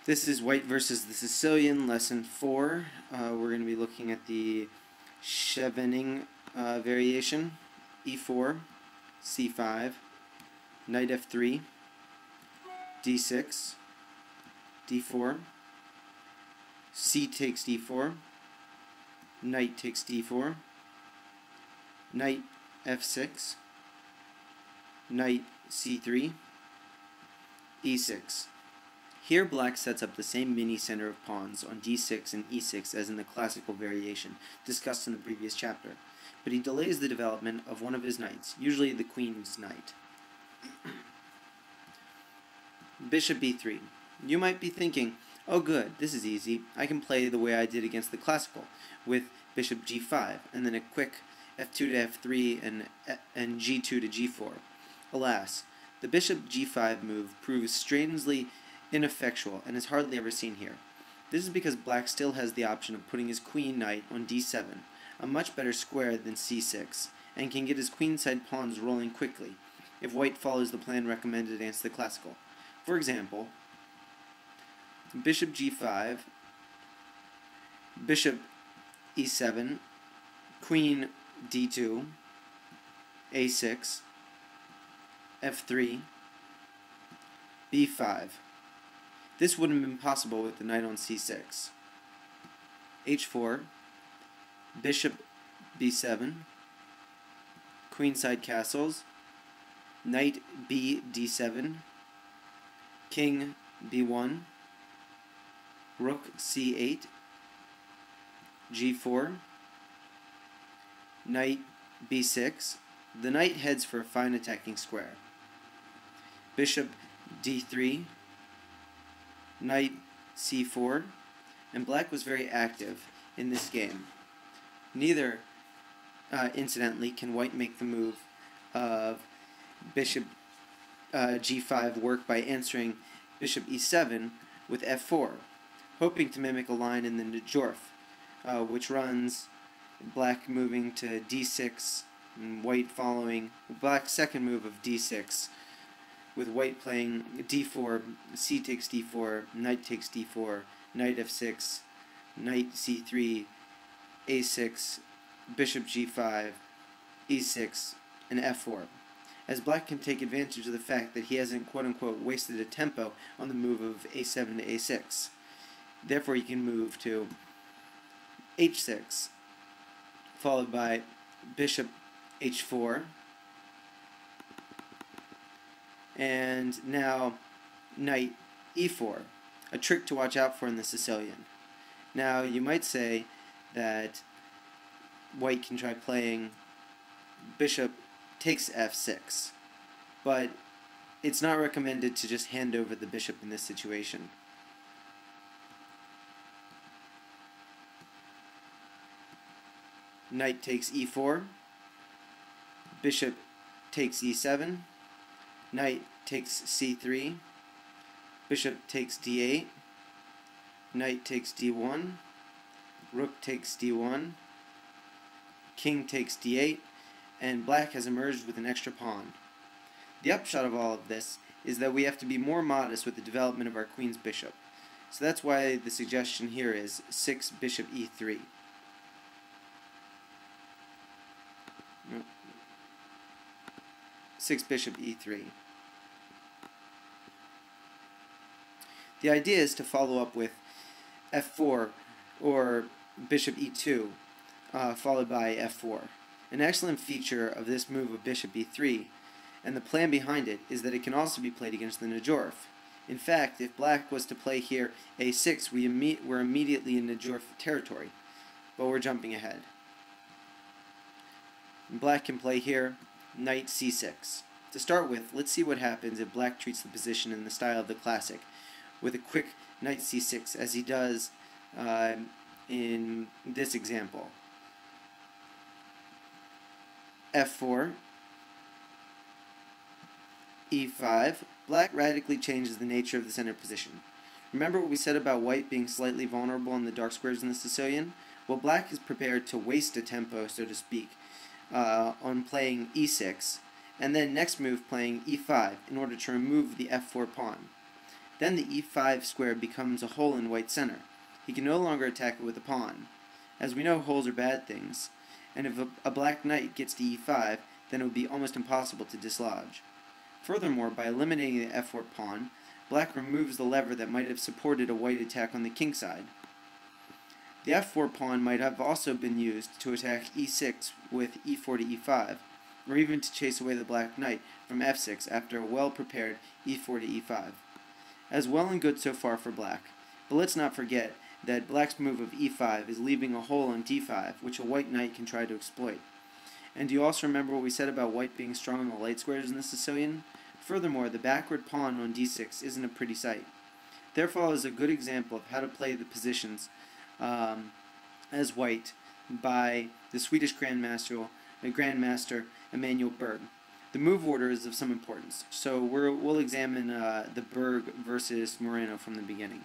This is White versus the Sicilian, lesson 4. We're going to be looking at the Schevening variation, e4, c5, knight f3, d6, d4, c takes d4, knight takes d4, knight f6, knight c3, e6. Here black sets up the same mini-center of pawns on d6 and e6 as in the classical variation, discussed in the previous chapter, but he delays the development of one of his knights, usually the queen's knight. Bishop b3. You might be thinking, oh good, this is easy, I can play the way I did against the classical, with bishop g5, and then a quick f2 to f3 and g2 to g4. Alas, the bishop g5 move proves strangely ineffectual and is hardly ever seen here. This is because black still has the option of putting his queen knight on d7, a much better square than c6, and can get his queenside pawns rolling quickly, if white follows the plan recommended against the classical. For example, bishop g5, bishop e7, queen d2, a6, f3, b5. This wouldn't have been possible with the knight on c6. h4, bishop b7, queenside castles, knight b d7, king b1, rook c8, g4, knight b6. The knight heads for a fine attacking square. Bishop d3, knight c4, and black was very active in this game. Neither, incidentally, can white make the move of bishop g5 work by answering bishop e7 with f4, hoping to mimic a line in the Najorf, which runs black moving to d6 and white following black's second move of d6, with white playing d4, c takes d4, knight takes d4, knight f6, knight c3, a6, bishop g5, e6, and f4, as black can take advantage of the fact that he hasn't quote-unquote wasted a tempo on the move of a7 to a6. Therefore he can move to h6, followed by bishop h4, and now knight e4, a trick to watch out for in the Sicilian. Now you might say that white can try playing bishop takes f6, but it's not recommended to just hand over the bishop in this situation. Knight takes e4, bishop takes e7, knight takes c3, bishop takes d8, knight takes d1, rook takes d1, king takes d8, and black has emerged with an extra pawn. The upshot of all of this is that we have to be more modest with the development of our queen's bishop. So that's why the suggestion here is 6 bishop e3. 6 bishop e3. The idea is to follow up with f4 or bishop e2 followed by f4. An excellent feature of this move of bishop e3 and the plan behind it is that it can also be played against the Najorf. In fact, if black was to play here a6, we're immediately in Najorf territory, but we're jumping ahead. Black can play here knight c6. To start with, let's see what happens if black treats the position in the style of the classic, with a quick knight c6 as he does in this example. f4, e5, black radically changes the nature of the center position. Remember what we said about white being slightly vulnerable in the dark squares in the Sicilian? Well, black is prepared to waste a tempo, so to speak, on playing e6, and then next move playing e5 in order to remove the f4 pawn. Then the e5 square becomes a hole in white's center. He can no longer attack it with a pawn. As we know, holes are bad things, and if a black knight gets to e5, then it would be almost impossible to dislodge. Furthermore, by eliminating the f4 pawn, black removes the lever that might have supported a white attack on the king side. The f4 pawn might have also been used to attack e6 with e4 to e5, or even to chase away the black knight from f6 after a well-prepared e4 to e5. As well and good so far for black, but let's not forget that black's move of e5 is leaving a hole on d5, which a white knight can try to exploit. And do you also remember what we said about white being strong on the light squares in the Sicilian? Furthermore, the backward pawn on d6 isn't a pretty sight. There follows a good example of how to play the positions as white by the Swedish Grandmaster Emanuel Berg. The move order is of some importance, so we'll examine the Berg versus Moreno from the beginning.